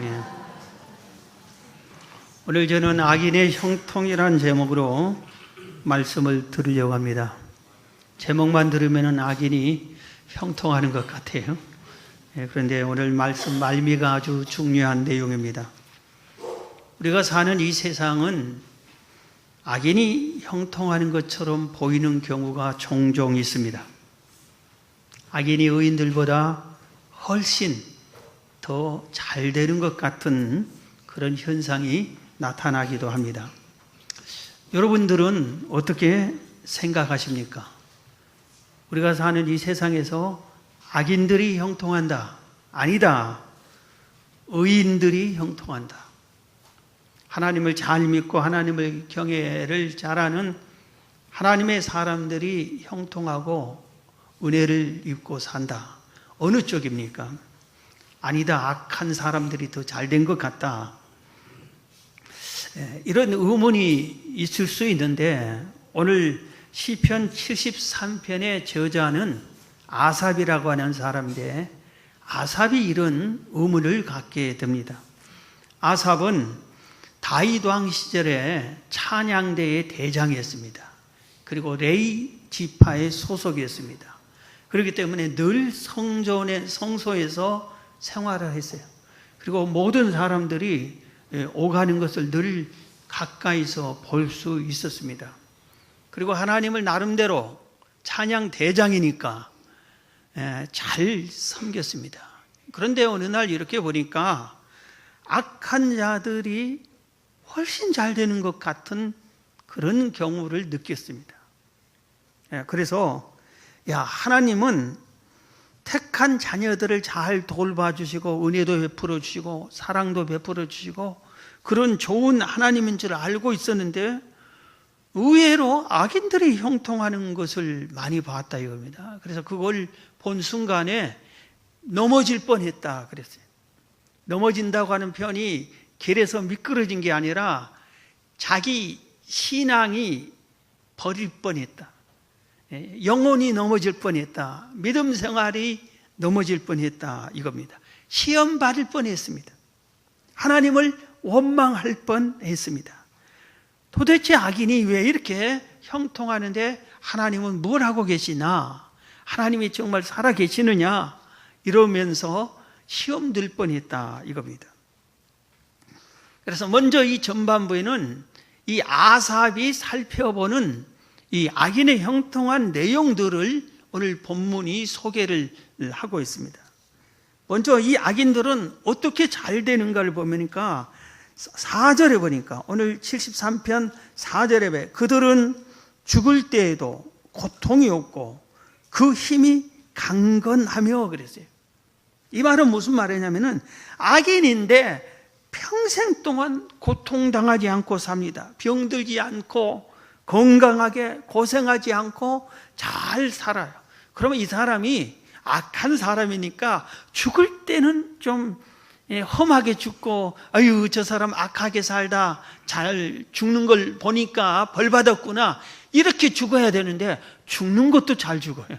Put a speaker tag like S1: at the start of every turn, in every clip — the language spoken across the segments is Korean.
S1: 예. 오늘 저는 악인의 형통이라는 제목으로 말씀을 드리려고 합니다. 제목만 들으면 악인이 형통하는 것 같아요. 예, 그런데 오늘 말씀 말미가 아주 중요한 내용입니다. 우리가 사는 이 세상은 악인이 형통하는 것처럼 보이는 경우가 종종 있습니다. 악인이 의인들보다 훨씬 더 잘 되는 것 같은 그런 현상이 나타나기도 합니다. 여러분들은 어떻게 생각하십니까? 우리가 사는 이 세상에서 악인들이 형통한다. 아니다. 의인들이 형통한다. 하나님을 잘 믿고 하나님을 경외를 잘하는 하나님의 사람들이 형통하고 은혜를 입고 산다. 어느 쪽입니까? 아니다. 악한 사람들이 더 잘 된 것 같다. 이런 의문이 있을 수 있는데 오늘 시편 73편의 저자는 아삽이라고 하는 사람인데 아삽이 이런 의문을 갖게 됩니다. 아삽은 다윗 왕 시절에 찬양대의 대장이었습니다. 그리고 레위 지파의 소속이었습니다. 그렇기 때문에 늘 성소에서 생활을 했어요. 그리고 모든 사람들이 오가는 것을 늘 가까이서 볼 수 있었습니다. 그리고 하나님을 나름대로 찬양 대장이니까 잘 섬겼습니다. 그런데 어느 날 이렇게 보니까 악한 자들이 훨씬 잘 되는 것 같은 그런 경우를 느꼈습니다. 그래서 하나님은 택한 자녀들을 잘 돌봐주시고 은혜도 베풀어 주시고 사랑도 베풀어 주시고 그런 좋은 하나님인 줄 알고 있었는데 의외로 악인들이 형통하는 것을 많이 봤다 이겁니다. 그래서 그걸 본 순간에 넘어질 뻔했다 그랬어요. 넘어진다고 하는 표현이 길에서 미끄러진 게 아니라 자기 신앙이 버릴 뻔했다. 영혼이 넘어질 뻔했다. 믿음 생활이 넘어질 뻔했다 이겁니다. 시험 받을 뻔했습니다. 하나님을 원망할 뻔했습니다. 도대체 악인이 왜 이렇게 형통하는데 하나님은 뭘 하고 계시나? 하나님이 정말 살아 계시느냐? 이러면서 시험 들 뻔했다 이겁니다. 그래서 먼저 이 전반부에는 이 아삽이 살펴보는 이 악인의 형통한 내용들을 오늘 본문이 소개를 하고 있습니다. 먼저 이 악인들은 어떻게 잘 되는가를 보니까 4절에 보니까 오늘 73편 4절에 보면 그들은 죽을 때에도 고통이 없고 그 힘이 강건하며 그랬어요. 이 말은 무슨 말이냐면은 악인인데 평생 동안 고통당하지 않고 삽니다. 병들지 않고 건강하게 고생하지 않고 잘 살아요. 그러면 이 사람이 악한 사람이니까 죽을 때는 좀 험하게 죽고 아유 저 사람 악하게 살다 잘 죽는 걸 보니까 벌 받았구나 이렇게 죽어야 되는데 죽는 것도 잘 죽어요.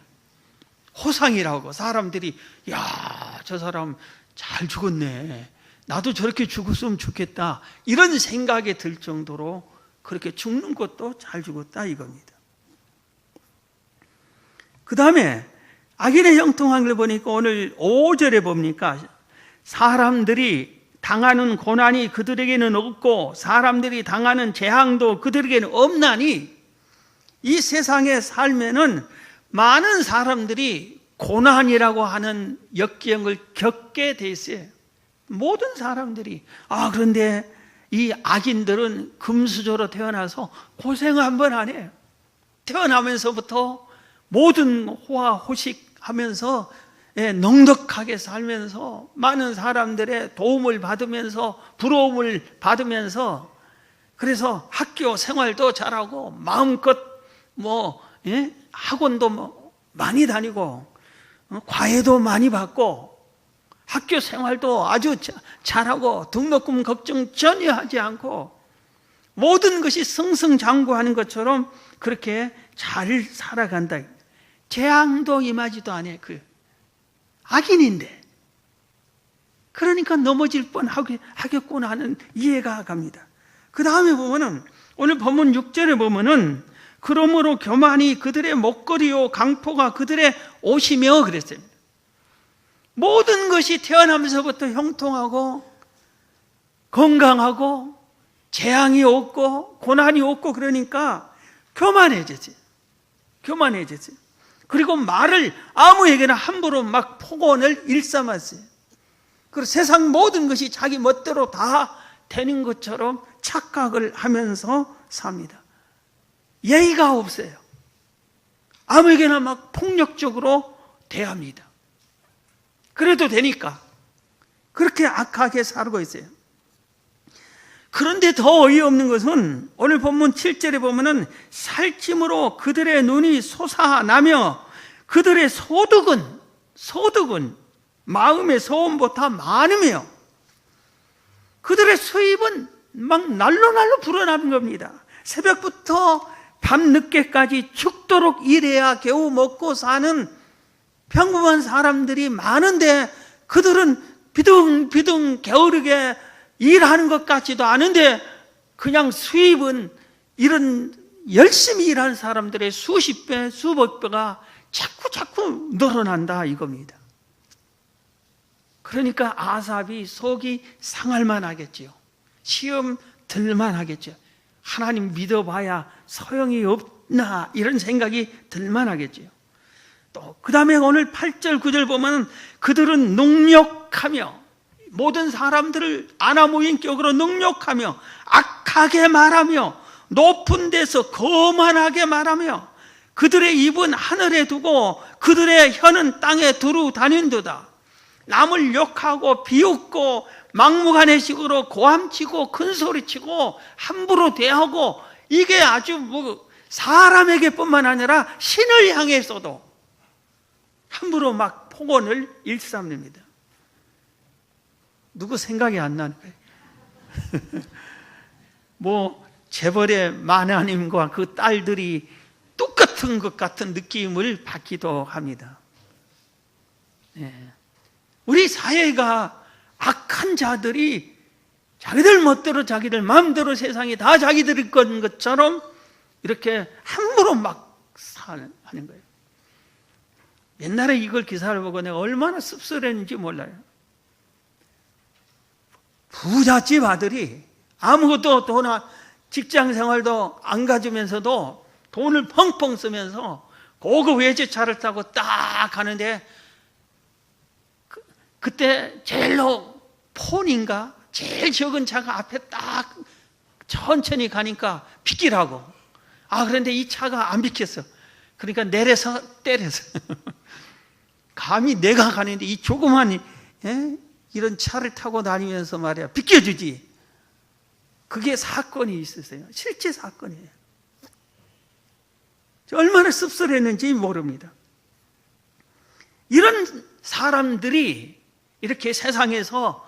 S1: 호상이라고 사람들이 야, 저 사람 잘 죽었네. 나도 저렇게 죽었으면 좋겠다. 이런 생각이 들 정도로 그렇게 죽는 것도 잘 죽었다 이겁니다. 그 다음에 악인의 형통한 걸 보니까 오늘 5절에 보니까 사람들이 당하는 고난이 그들에게는 없고 사람들이 당하는 재앙도 그들에게는 없나니 이 세상에 살면은 많은 사람들이 고난이라고 하는 역경을 겪게 돼 있어요. 모든 사람들이 그런데 이 악인들은 금수저로 태어나서 고생 한번 안 해요. 태어나면서부터 모든 호화호식 하면서 넉넉하게 살면서 많은 사람들의 도움을 받으면서 부러움을 받으면서 그래서 학교 생활도 잘하고 마음껏 학원도 많이 다니고 과외도 많이 받고 학교 생활도 아주 잘하고 등록금 걱정 전혀 하지 않고 모든 것이 승승장구하는 것처럼 그렇게 잘 살아간다. 재앙도 임하지도 않아요. 악인인데 그러니까 넘어질 뻔하겠구나 하는 이해가 갑니다. 그 다음에 보면은 오늘 본문 6절에 보면은 그러므로 교만이 그들의 목걸이요 강포가 그들의 옷이며 그랬어요. 모든 것이 태어나면서부터 형통하고 건강하고 재앙이 없고 고난이 없고 그러니까 교만해졌어요. 교만해졌어요. 그리고 말을 아무에게나 함부로 막 폭언을 일삼았어요. 그리고 세상 모든 것이 자기 멋대로 다 되는 것처럼 착각을 하면서 삽니다. 예의가 없어요. 아무에게나 막 폭력적으로 대합니다. 그래도 되니까 그렇게 악하게 살고 있어요. 그런데 더 어이없는 것은 오늘 본문 7절에 보면은 살찜으로 그들의 눈이 솟아나며 그들의 소득은 마음의 소원보다 많으며 그들의 수입은 막 날로 불어나는 겁니다. 새벽부터 밤늦게까지 죽도록 일해야 겨우 먹고 사는 평범한 사람들이 많은데 그들은 비둥비둥 게으르게 일하는 것 같지도 않은데 그냥 수입은 이런 열심히 일하는 사람들의 수십 배, 수백 배가 자꾸 늘어난다 이겁니다. 그러니까 아삽이 속이 상할만 하겠지요. 시험 들만 하겠죠. 하나님 믿어봐야 소용이 없나 이런 생각이 들만 하겠지요. 또 그 다음에 오늘 8절 9절 보면 그들은 능욕하며 모든 사람들을 아나무인격으로 능욕하며 악하게 말하며 높은 데서 거만하게 말하며 그들의 입은 하늘에 두고 그들의 혀는 땅에 두루 다닌도다. 남을 욕하고 비웃고 막무가내식으로 고함치고 큰소리치고 함부로 대하고 이게 아주 사람에게뿐만 아니라 신을 향해서도 함부로 막 폭언을 일삼습니다. 누구 생각이 안 나는 거예요. 재벌의 마나님과 그 딸들이 똑같은 것 같은 느낌을 받기도 합니다. 우리 사회가 악한 자들이 자기들 멋대로 자기들 마음대로 세상이 다 자기들의 것처럼 이렇게 함부로 막 하는 거예요. 옛날에 이걸 기사를 보고 내가 얼마나 씁쓸했는지 몰라요. 부잣집 아들이 아무것도 돈이나 직장 생활도 안 가지면서도 돈을 펑펑 쓰면서 고급 외제차를 타고 딱 가는데 그때 제일로 폰인가 제일 적은 차가 앞에 딱 천천히 가니까 비키라고. 그런데 이 차가 안 비켰어. 그러니까 내려서 때려서 감히 내가 가는데 이 조그만 이런 차를 타고 다니면서 말이야 비켜주지. 그게 사건이 있었어요. 실제 사건이에요. 얼마나 씁쓸했는지 모릅니다. 이런 사람들이 이렇게 세상에서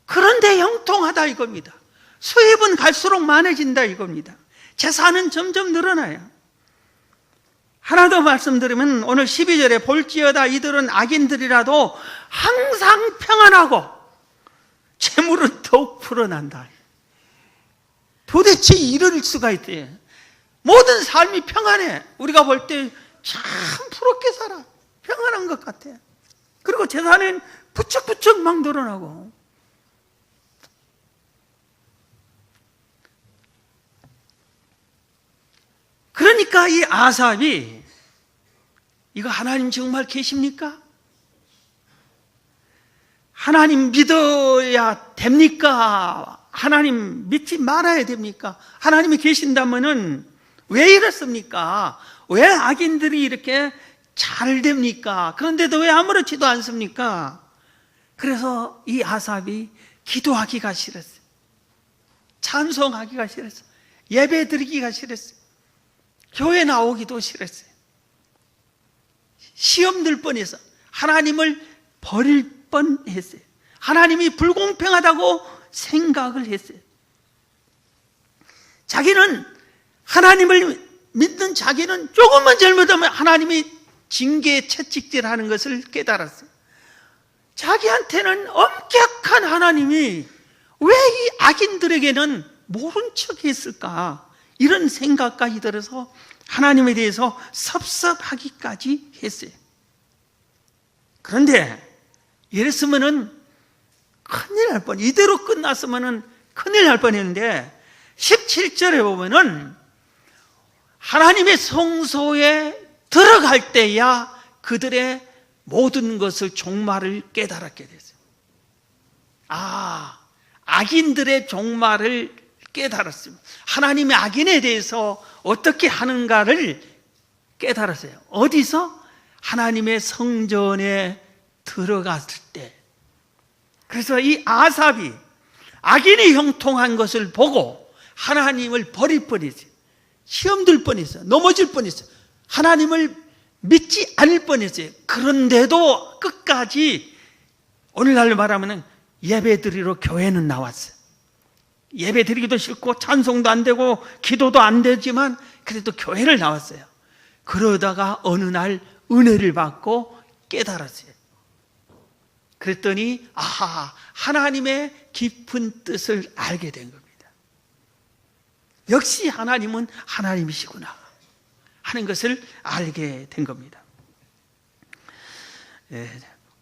S1: 그런데 형통하다 이겁니다. 수입은 갈수록 많아진다 이겁니다. 재산은 점점 늘어나요. 하나 더 말씀드리면 오늘 12절에 볼지어다 이들은 악인들이라도 항상 평안하고 재물은 더욱 불어난다. 도대체 이럴 수가 있대요. 모든 삶이 평안해. 우리가 볼 때 참 부럽게 살아. 평안한 것 같아. 그리고 재산은 부쩍부쩍 막 늘어나고. 그러니까 이 아삽이 이거 하나님 정말 계십니까? 하나님 믿어야 됩니까? 하나님 믿지 말아야 됩니까? 하나님이 계신다면은 왜 이렇습니까? 왜 악인들이 이렇게 잘 됩니까? 그런데도 왜 아무렇지도 않습니까? 그래서 이 아삽이 기도하기가 싫었어요. 찬송하기가 싫었어요. 예배 드리기가 싫었어요. 교회 나오기도 싫었어요. 시험 들 뻔해서 하나님을 버릴 뻔했어요. 하나님이 불공평하다고 생각을 했어요. 자기는 하나님을 믿는 자기는 조금만 잘못하면 하나님이 징계 채찍질하는 것을 깨달았어요. 자기한테는 엄격한 하나님이 왜 이 악인들에게는 모른 척 했을까? 이런 생각까지 들어서 하나님에 대해서 섭섭하기까지 했어요. 그런데 이랬으면은 큰일 날 뻔, 이대로 끝났으면은 큰일 날 뻔했는데 17절에 보면은 하나님의 성소에 들어갈 때야 그들의 모든 것을 종말을 깨달았게 됐어요. 악인들의 종말을 깨달았습니다. 하나님의 악인에 대해서 어떻게 하는가를 깨달았어요. 어디서? 하나님의 성전에 들어갔을 때. 그래서 이 아삽이 악인이 형통한 것을 보고 하나님을 버릴 뻔했어요. 시험 들 뻔했어요. 넘어질 뻔했어요. 하나님을 믿지 않을 뻔했어요. 그런데도 끝까지 오늘날로 말하면 예배 드리러 교회는 나왔어요. 예배 드리기도 싫고 찬송도 안 되고 기도도 안 되지만 그래도 교회를 나왔어요. 그러다가 어느 날 은혜를 받고 깨달았어요. 그랬더니 하나님의 깊은 뜻을 알게 된 겁니다. 역시 하나님은 하나님이시구나 하는 것을 알게 된 겁니다.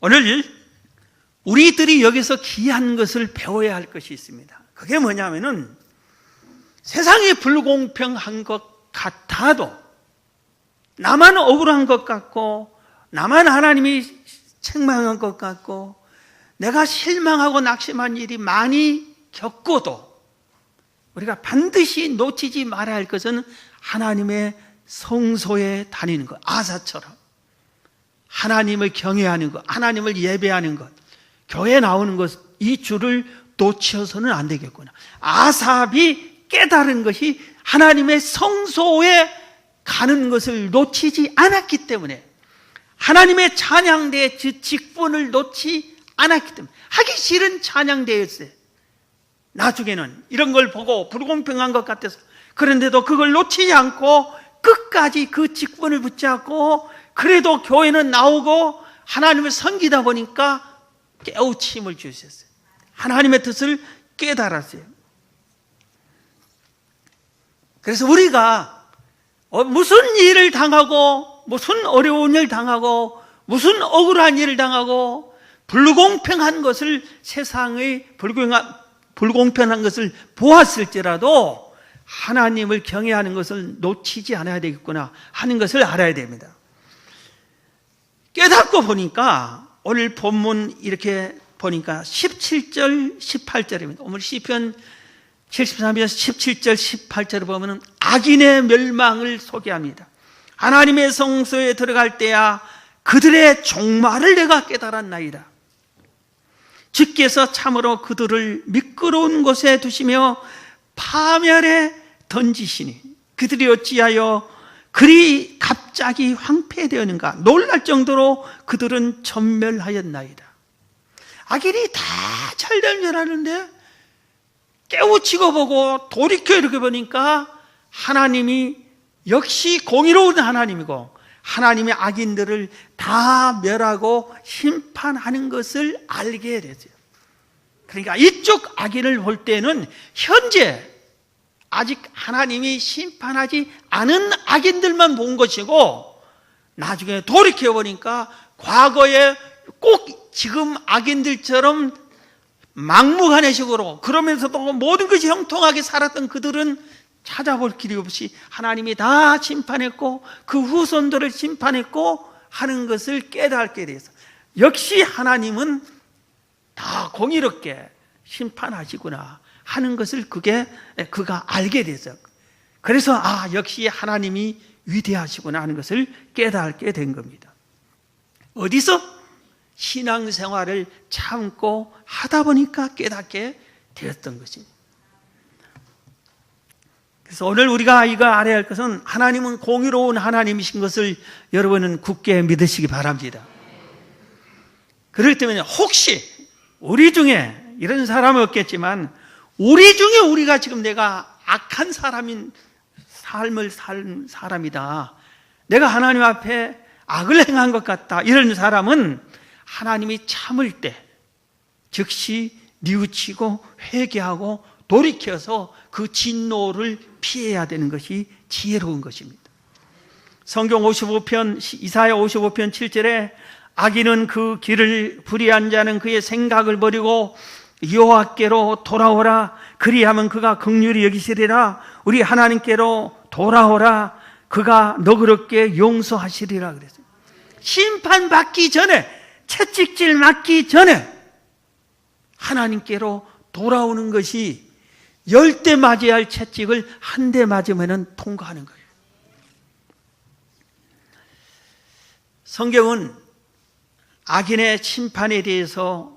S1: 오늘 우리들이 여기서 귀한 것을 배워야 할 것이 있습니다. 그게 뭐냐면은 세상이 불공평한 것 같아도 나만 억울한 것 같고 나만 하나님이 책망한 것 같고 내가 실망하고 낙심한 일이 많이 겪어도 우리가 반드시 놓치지 말아야 할 것은 하나님의 성소에 다니는 것, 아사처럼 하나님을 경외하는 것, 하나님을 예배하는 것, 교회 나오는 것, 이 줄을 놓쳐서는 안 되겠구나. 아삽이 깨달은 것이 하나님의 성소에 가는 것을 놓치지 않았기 때문에, 하나님의 찬양대의 직분을 놓지 않았기 때문에, 하기 싫은 찬양대였어요. 나중에는 이런 걸 보고 불공평한 것 같아서, 그런데도 그걸 놓치지 않고 끝까지 그 직분을 붙잡고 그래도 교회는 나오고 하나님을 섬기다 보니까 깨우침을 주셨어요. 하나님의 뜻을 깨달았어요. 그래서 우리가 무슨 일을 당하고 무슨 어려운 일을 당하고 무슨 억울한 일을 당하고 불공평한 것을, 세상의 불공평한 것을 보았을지라도 하나님을 경외하는 것을 놓치지 않아야 되겠구나 하는 것을 알아야 됩니다. 깨닫고 보니까 오늘 본문 이렇게 보니까 17절 18절입니다. 오늘 시편 73편 17절 18절을 보면 악인의 멸망을 소개합니다. 하나님의 성소에 들어갈 때야 그들의 종말을 내가 깨달았나이다. 주께서 참으로 그들을 미끄러운 곳에 두시며 파멸에 던지시니 그들이 어찌하여 그리 갑자기 황폐되었는가. 놀랄 정도로 그들은 전멸하였나이다. 악인이 다 잘된 줄 아는데 깨우치고 보고 돌이켜 이렇게 보니까 하나님이 역시 공의로운 하나님이고 하나님의 악인들을 다 멸하고 심판하는 것을 알게 되죠. 그러니까 이쪽 악인을 볼 때는 현재 아직 하나님이 심판하지 않은 악인들만 본 것이고, 나중에 돌이켜 보니까 과거에 꼭 지금 악인들처럼 막무가내식으로 그러면서도 모든 것이 형통하게 살았던 그들은 찾아볼 길이 없이 하나님이 다 심판했고 그 후손들을 심판했고 하는 것을 깨닫게 돼서, 역시 하나님은 다 공의롭게 심판하시구나 하는 것을 그가 알게 돼서, 그래서 역시 하나님이 위대하시구나 하는 것을 깨닫게 된 겁니다. 어디서? 신앙생활을 참고 하다 보니까 깨닫게 되었던 것입니다. 그래서 오늘 우리가 이거 알아야 할 것은 하나님은 공의로운 하나님이신 것을 여러분은 굳게 믿으시기 바랍니다. 그렇기 때문에 혹시 우리 중에 이런 사람은 없겠지만 우리 중에 우리가 지금 내가 악한 삶을 산 사람이다, 내가 하나님 앞에 악을 행한 것 같다, 이런 사람은 하나님이 참을 때 즉시 뉘우치고 회개하고 돌이켜서 그 진노를 피해야 되는 것이 지혜로운 것입니다. 성경 55편, 이사야 55편 7절에 악인은 그 길을 불의한 자는 그의 생각을 버리고 여호와께로 돌아오라. 그리하면 그가 긍휼히 여기시리라. 우리 하나님께로 돌아오라. 그가 너그럽게 용서하시리라 그랬어요. 심판받기 전에, 채찍질 맞기 전에 하나님께로 돌아오는 것이 10대 맞아야 할 채찍을 한 대 맞으면 통과하는 거예요. 성경은 악인의 심판에 대해서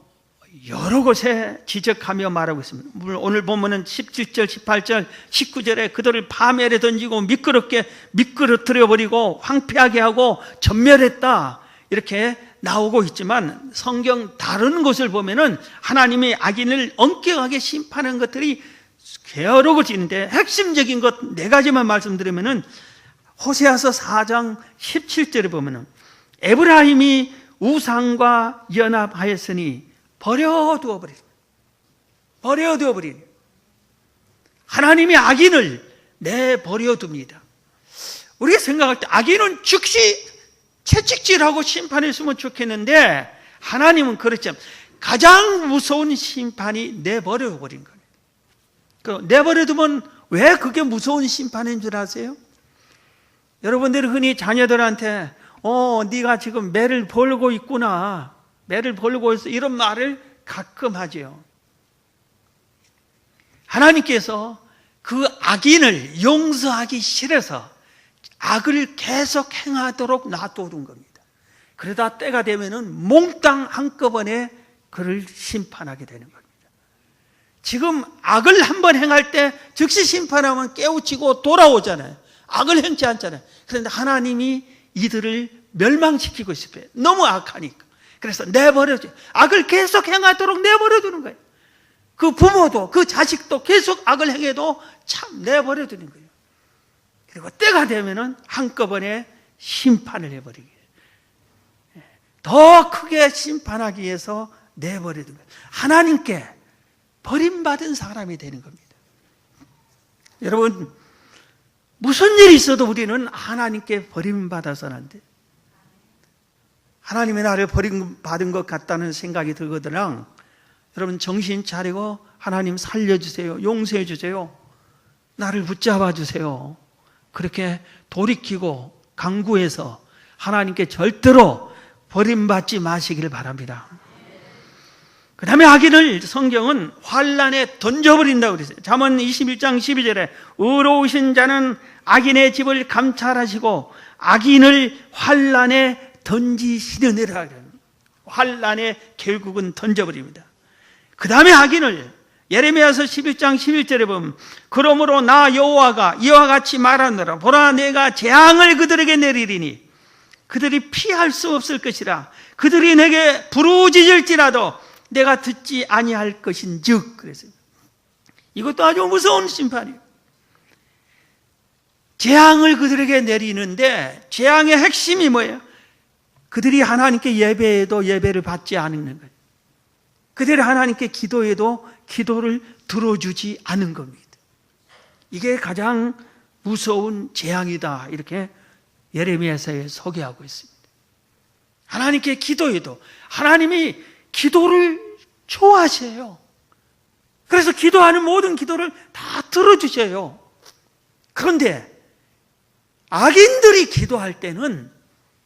S1: 여러 곳에 지적하며 말하고 있습니다. 오늘 보면은 17절, 18절, 19절에 그들을 파멸에 던지고 미끄럽게 미끄러뜨려 버리고 황폐하게 하고 전멸했다, 이렇게 나오고 있지만 성경 다른 곳을 보면은 하나님이 악인을 엄격하게 심판한 것들이 여러 곳이 있는데 핵심적인 것 4가지만 말씀드리면은 호세아서 4장 17절에 보면은 에브라임이 우상과 연합하였으니 버려두어 버리니 하나님이 악인을 내버려 둡니다. 우리가 생각할 때 악인은 즉시 채찍질하고 심판했으면 좋겠는데 하나님은 그렇지 않습니다. 가장 무서운 심판이 내버려 버린 거예요. 내버려 두면 왜 그게 무서운 심판인 줄 아세요? 여러분들이 흔히 자녀들한테 네가 지금 매를 벌고 있구나, 매를 벌고 있어, 이런 말을 가끔 하죠. 하나님께서 그 악인을 용서하기 싫어서 악을 계속 행하도록 놔두는 겁니다. 그러다 때가 되면은 몽땅 한꺼번에 그를 심판하게 되는 겁니다. 지금 악을 한번 행할 때 즉시 심판하면 깨우치고 돌아오잖아요. 악을 행치 않잖아요. 그런데 하나님이 이들을 멸망시키고 싶어요. 너무 악하니까. 그래서 내버려줘. 악을 계속 행하도록 내버려두는 거예요. 그 부모도 그 자식도 계속 악을 행해도 참 내버려두는 거예요. 그리고 때가 되면은 한꺼번에 심판을 해버리게. 더 크게 심판하기 위해서 내버려둔 거예요. 하나님께 버림받은 사람이 되는 겁니다. 여러분, 무슨 일이 있어도 우리는 하나님께 버림받아서는 안 돼요. 하나님이 나를 버림받은 것 같다는 생각이 들거든요. 여러분 정신 차리고 하나님 살려주세요, 용서해 주세요, 나를 붙잡아 주세요, 그렇게 돌이키고 간구해서 하나님께 절대로 버림받지 마시길 바랍니다. 그 다음에 악인을 성경은 환란에 던져버린다고 그랬어요. 잠언 21장 12절에 의로우신 자는 악인의 집을 감찰하시고 악인을 환란에 던지시느니라. 환란에 결국은 던져버립니다. 그 다음에 악인을 예레미야서 11장 11절에 보면 그러므로 나 여호와가 이와 같이 말하노라. 보라, 내가 재앙을 그들에게 내리리니 그들이 피할 수 없을 것이라. 그들이 내게 부르짖을지라도 내가 듣지 아니할 것인즉. 그랬어요. 이것도 아주 무서운 심판이에요. 재앙을 그들에게 내리는데 재앙의 핵심이 뭐예요? 그들이 하나님께 예배해도 예배를 받지 않는 거예요. 그들이 하나님께 기도해도 기도를 들어주지 않은 겁니다. 이게 가장 무서운 재앙이다, 이렇게 예레미야서에 소개하고 있습니다. 하나님께 기도해도 하나님이 기도를 좋아하세요. 그래서 기도하는 모든 기도를 다 들어주셔요. 그런데 악인들이 기도할 때는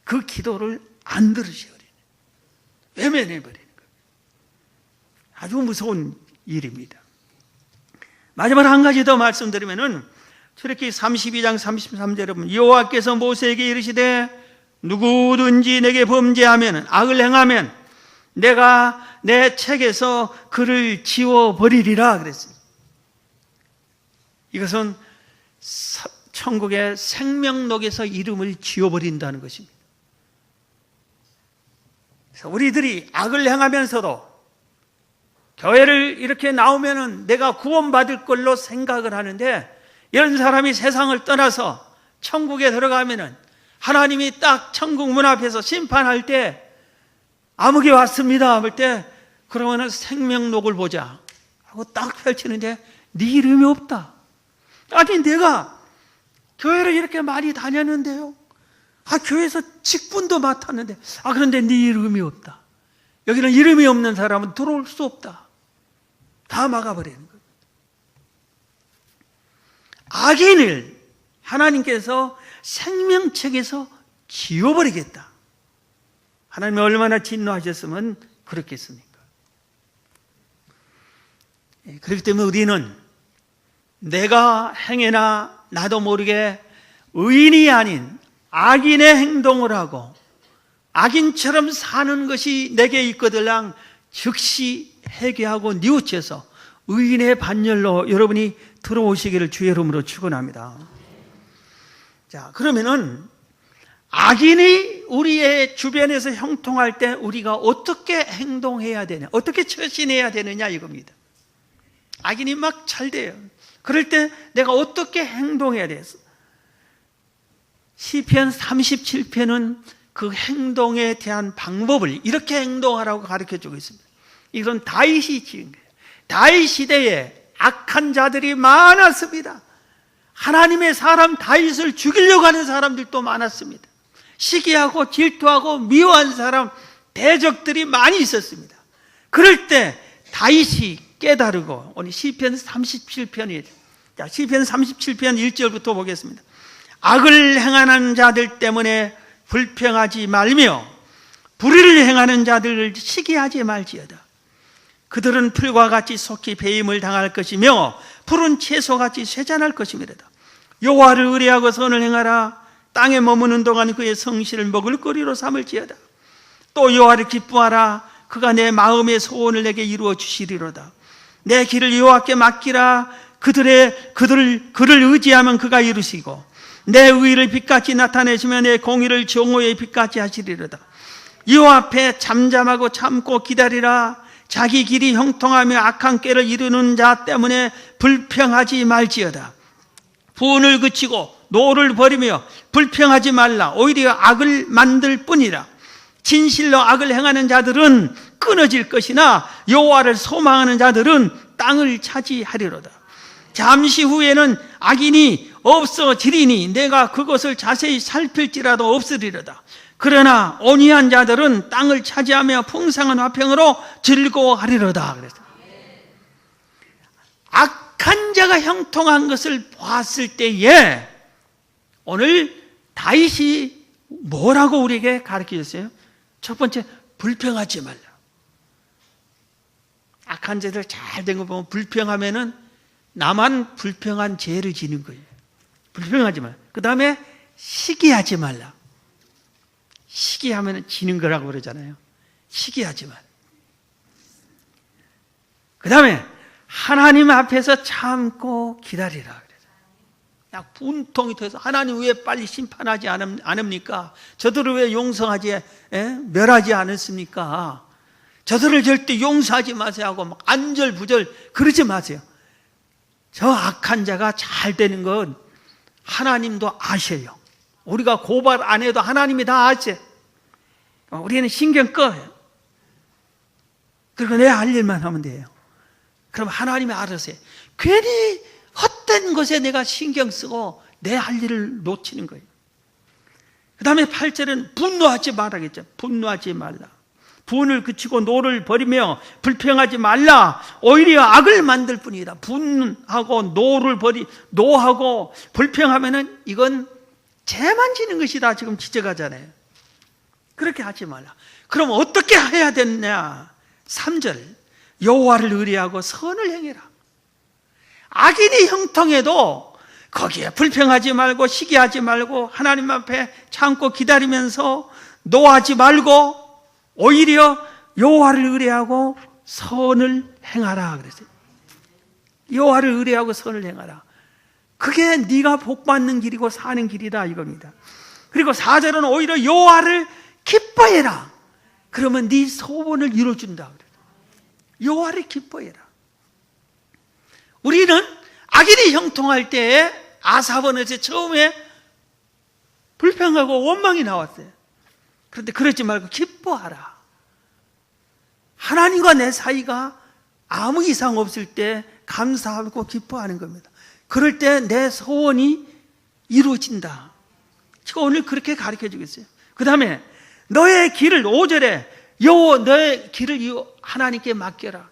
S1: 그 기도를 안 들으셔요. 외면해버리는 거예요. 아주 무서운 일입니다. 마지막 한 가지 더 말씀드리면은 출애굽기 32장 33절에 보면 여호와께서 모세에게 이르시되 누구든지 내게 범죄하면 악을 행하면 내가 내 책에서 그를 지워버리리라 그랬어요. 이것은 천국의 생명록에서 이름을 지워버린다는 것입니다. 그래서 우리들이 악을 행하면서도 교회를 이렇게 나오면은 내가 구원받을 걸로 생각을 하는데, 이런 사람이 세상을 떠나서 천국에 들어가면은 하나님이 딱 천국 문 앞에서 심판할 때 암흑이 왔습니다 할 때 그러면은 생명록을 보자 하고 딱 펼치는데 네 이름이 없다. 아니 내가 교회를 이렇게 많이 다녔는데요, 교회에서 직분도 맡았는데 그런데 네 이름이 없다. 여기는 이름이 없는 사람은 들어올 수 없다. 다 막아버리는 거예요. 악인을 하나님께서 생명책에서 지워버리겠다. 하나님이 얼마나 진노하셨으면 그렇겠습니까? 그렇기 때문에 우리는 내가 행해나 나도 모르게 의인이 아닌 악인의 행동을 하고 악인처럼 사는 것이 내게 있거들랑 즉시 회개하고 뉘우쳐서 의인의 반열로 여러분이 들어오시기를 주의 이름으로 축원합니다. 자, 그러면은 악인이 우리의 주변에서 형통할 때 우리가 어떻게 행동해야 되냐, 어떻게 처신해야 되느냐 이겁니다. 악인이 막 잘 돼요. 그럴 때 내가 어떻게 행동해야 돼요? 시편 37편은 그 행동에 대한 방법을 이렇게 행동하라고 가르쳐주고 있습니다. 이건 다윗이 지은 거예요. 다윗 시대에 악한 자들이 많았습니다. 하나님의 사람 다윗을 죽이려고 하는 사람들도 많았습니다. 시기하고 질투하고 미워한 사람, 대적들이 많이 있었습니다. 그럴 때 다윗이 깨달고, 오늘 시편 37편이에요. 자, 시편 37편 1절부터 보겠습니다. 악을 행하는 자들 때문에 불평하지 말며 불의를 행하는 자들을 시기하지 말지어다. 그들은 풀과 같이 속히 배임을 당할 것이며 푸른 채소같이 쇠잔할 것이미로다. 여호와를 의뢰하고 선을 행하라. 땅에 머무는 동안 그의 성실을 먹을거리로 삼을지어다. 또 여호와를 기뻐하라. 그가 내 마음의 소원을 내게 이루어 주시리로다. 내 길을 여호와께 맡기라. 그를 의지하면 그가 이루시고 내 의를 빛같이 나타내시며 내 공의를 정오의 빛같이 하시리로다. 여호와 앞에 잠잠하고 참고 기다리라. 자기 길이 형통하며 악한 꾀를 이루는 자 때문에 불평하지 말지어다. 분을 그치고 노를 버리며 불평하지 말라. 오히려 악을 만들 뿐이라. 진실로 악을 행하는 자들은 끊어질 것이나 여호와를 소망하는 자들은 땅을 차지하리로다. 잠시 후에는 악인이 없어지리니 내가 그것을 자세히 살필지라도 없으리로다. 그러나 온유한 자들은 땅을 차지하며 풍성한 화평으로 즐거워하리로다. 그래서 악한 자가 형통한 것을 보았을 때에 오늘 다윗이 뭐라고 우리에게 가르쳐 줬어요? 첫 번째, 불평하지 말라. 악한 자들 잘 된 거 보면 불평하면은 나만 불평한 죄를 지는 거예요. 불평하지 말라. 그 다음에 시기하지 말라. 시기하면 지는 거라고 그러잖아요. 시기하지 말라. 그 다음에 하나님 앞에서 참고 기다리라. 그래서 분통이 터서 하나님 왜 빨리 심판하지 않습니까? 저들을 왜 용서하지, 멸하지 않았습니까? 저들을 절대 용서하지 마세요 하고 막 안절부절 그러지 마세요. 저 악한 자가 잘 되는 건 하나님도 아셔요. 우리가 고발 안 해도 하나님이 다 아셔. 우리는 신경 꺼요. 그리고 내 할 일만 하면 돼요. 그럼 하나님이 알아서 해. 괜히 헛된 것에 내가 신경 쓰고 내 할 일을 놓치는 거예요. 그 다음에 8절은 분노하지 말라겠죠. 분노하지 말라. 분을 그치고 노를 버리며 불평하지 말라. 오히려 악을 만들 뿐이다. 분하고 노하고 불평하면은 이건 죄만 지는 것이다. 지금 지적하잖아요. 그렇게 하지 말라. 그럼 어떻게 해야 되느냐? 3절. 여호와를 의뢰하고 선을 행해라. 악인이 형통해도 거기에 불평하지 말고 시기하지 말고 하나님 앞에 참고 기다리면서 노하지 말고 오히려 여호와를 의뢰하고 선을 행하라 그랬어요. 여호와를 의뢰하고 선을 행하라. 그게 네가 복받는 길이고 사는 길이다 이겁니다. 그리고 4절은 오히려 여호와를 기뻐해라. 그러면 네 소원을 이루어준다. 여호와를 기뻐해라. 우리는 악인이 형통할 때에 아사번에서 처음에 불평하고 원망이 나왔어요. 그런데 그러지 말고 기뻐하라. 하나님과 내 사이가 아무 이상 없을 때 감사하고 기뻐하는 겁니다. 그럴 때 내 소원이 이루어진다. 제가 오늘 그렇게 가르쳐 주겠어요. 그 다음에 너의 길을 5절에 여호와 너의 길을 하나님께 맡겨라.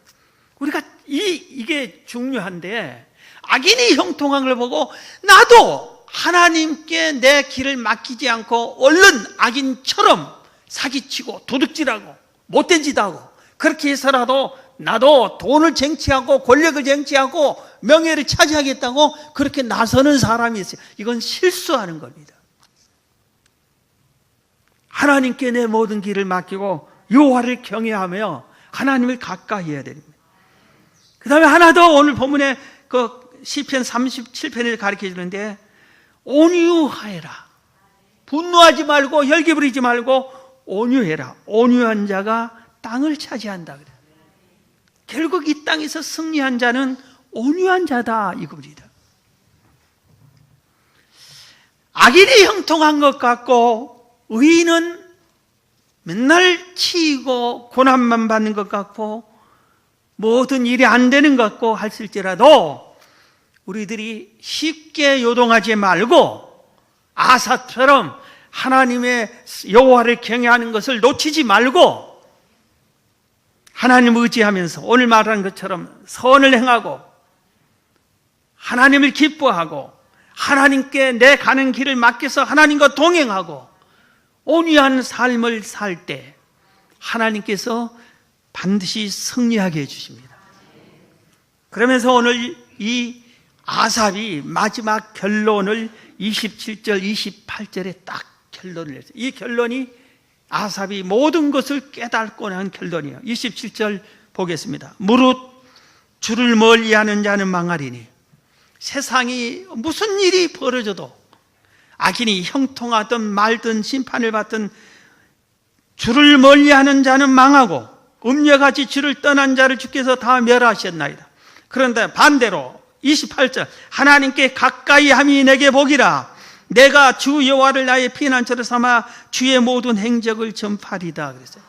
S1: 우리가 이게 중요한데 악인이 형통한 걸 보고 나도 하나님께 내 길을 맡기지 않고 얼른 악인처럼 사기치고 도둑질하고 못된 짓 하고 그렇게 해서라도 나도 돈을 쟁취하고 권력을 쟁취하고 명예를 차지하겠다고 그렇게 나서는 사람이 있어요. 이건 실수하는 겁니다. 하나님께 내 모든 길을 맡기고 여호와를 경외하며 하나님을 가까이 해야 됩니다. 그 다음에 하나 더 오늘 본문에 그 시편 37편을 가르쳐 주는데 온유하여라. 분노하지 말고 혈기 부리지 말고 온유해라. 온유한 자가 땅을 차지한다 그래요. 결국 이 땅에서 승리한 자는 온유한 자다 이겁니다. 악인이 형통한 것 같고 의인은 맨날 치이고 고난만 받는 것 같고 모든 일이 안 되는 것 같고 할지라도 우리들이 쉽게 요동하지 말고 아사처럼 하나님의 여호와를 경외하는 것을 놓치지 말고 하나님을 의지하면서 오늘 말한 것처럼 선을 행하고 하나님을 기뻐하고 하나님께 내 가는 길을 맡겨서 하나님과 동행하고 온유한 삶을 살 때 하나님께서 반드시 승리하게 해주십니다. 그러면서 오늘 이 아삽이 마지막 결론을 27절 28절에 딱 결론을 했어요. 이 결론이 아삽이 모든 것을 깨닫고 난 결론이에요. 27절 보겠습니다. 무릇 주를 멀리하는 자는 망하리니 세상이 무슨 일이 벌어져도 악인이 형통하든 말든 심판을 받든 주를 멀리하는 자는 망하고 음녀같이 주를 떠난 자를 주께서 다 멸하셨나이다. 그런데 반대로 28절 하나님께 가까이 함이 내게 복이라. 내가 주 여호와를 나의 피난처로 삼아 주의 모든 행적을 전파리다 그랬어요.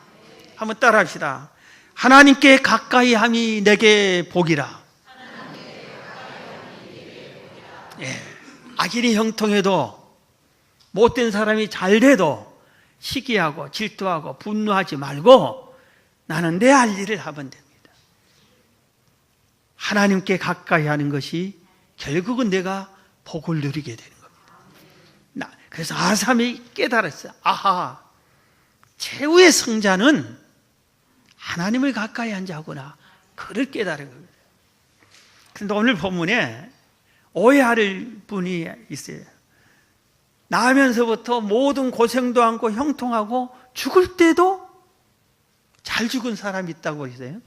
S1: 한번 따라 합시다. 하나님께 가까이 함이 내게 복이라. 예, 악인이 형통해도 못된 사람이 잘 돼도 시기하고 질투하고 분노하지 말고 나는 내 할 일을 하면 됩니다. 하나님께 가까이 하는 것이 결국은 내가 복을 누리게 되는 겁니다. 그래서 아삼이 깨달았어요. 아하, 최후의 승자는 하나님을 가까이 한 자구나. 그를 깨달은 겁니다. 그런데 오늘 본문에 오해할 분이 있어요. 나면서부터 모든 고생도 않고 형통하고 죽을 때도 잘 죽은 사람이 있다고 했어요.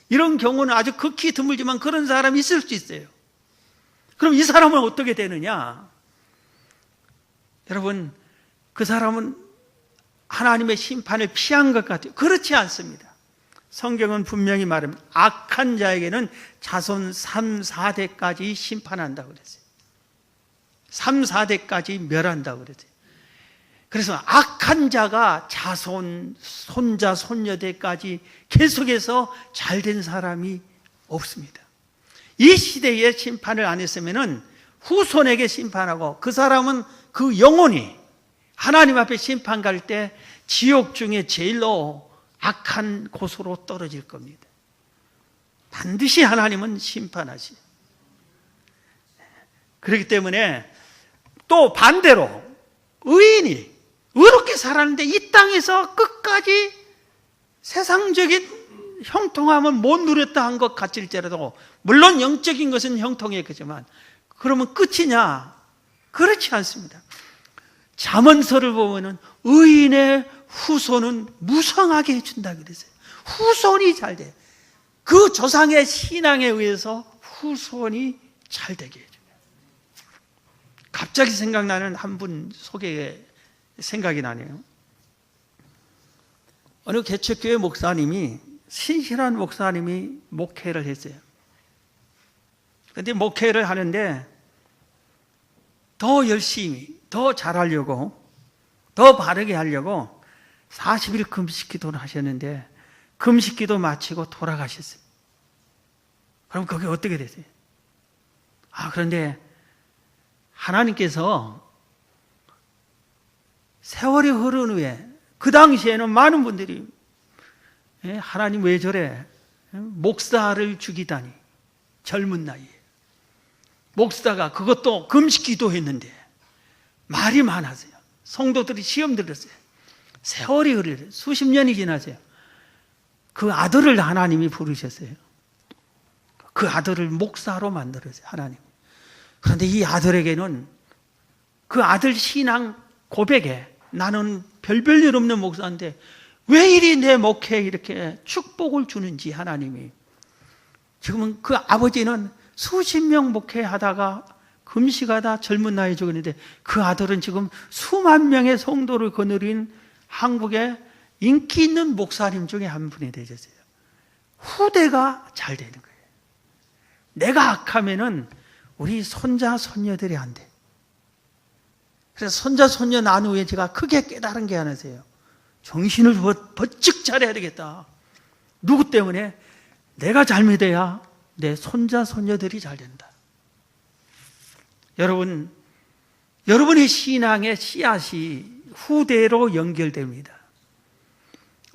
S1: 이런 경우는 아주 극히 드물지만 그런 사람이 있을 수 있어요. 그럼 이 사람은 어떻게 되느냐? 여러분, 그 사람은 하나님의 심판을 피한 것 같아요. 그렇지 않습니다. 성경은 분명히 말합니다. 악한 자에게는 자손 3, 4대까지 심판한다고 그랬어요. 3, 4대까지 멸한다고 그랬어요. 그래서 악한 자가 자손, 손자, 손녀대까지 계속해서 잘된 사람이 없습니다. 이 시대에 심판을 안 했으면 후손에게 심판하고 그 사람은 그 영혼이 하나님 앞에 심판 갈 때 지옥 중에 제일로 악한 곳으로 떨어질 겁니다. 반드시 하나님은 심판하시. 그렇기 때문에 또 반대로 의인이 의롭게 살았는데 이 땅에서 끝까지 세상적인 형통함은 못 누렸다 한 것 같을지라도 물론 영적인 것은 형통했겠지만 그러면 끝이냐? 그렇지 않습니다. 잠언서를 보면은 의인의 후손은 무성하게 해준다 그랬어요. 후손이 잘 돼. 그 조상의 신앙에 의해서 후손이 잘 되게 해줘요. 갑자기 생각나는 한 분 소개 생각이 나네요. 어느 개척교회 목사님이 신실한 목사님이 목회를 했어요. 그런데 목회를 하는데 더 열심히 더 잘하려고 더 바르게 하려고 40일 금식 기도를 하셨는데 금식기도 마치고 돌아가셨어요. 그럼 그게 어떻게 되세요? 그런데 하나님께서 세월이 흐른 후에, 그 당시에는 많은 분들이 하나님 왜 저래? 목사를 죽이다니. 젊은 나이에 목사가, 그것도 금식기도 했는데 말이 많았어요. 성도들이 시험 들었어요. 세월이 흐르래, 수십 년이 지났어요. 그 아들을 하나님이 부르셨어요. 그 아들을 목사로 만들었어요, 하나님. 그런데 이 아들에게는 그 아들 신앙 고백에, 나는 별별 일 없는 목사인데 왜 이리 내 목회에 이렇게 축복을 주는지 하나님이. 지금은 그 아버지는 수십 명 목회하다가 금식하다 젊은 나이에 죽었는데, 그 아들은 지금 수만 명의 성도를 거느린 한국의 인기 있는 목사님 중에 한 분이 되셨어요. 후대가 잘 되는 거예요. 내가 악하면은 우리 손자 손녀들이 안 돼. 그래서 손자 손녀 난 후에 제가 크게 깨달은 게 하나세요. 정신을 번쩍 차려야 되겠다. 누구 때문에? 내가 잘못해야 내 손자 손녀들이 잘 된다. 여러분의 신앙의 씨앗이 후대로 연결됩니다.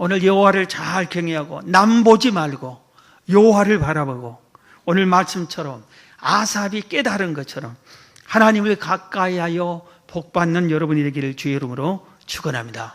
S1: 오늘 여호와를 잘 경외하고 남 보지 말고 여호와를 바라보고, 오늘 말씀처럼 아삽이 깨달은 것처럼 하나님을 가까이하여 복받는 여러분이 되기를 주의 이름으로 축원합니다.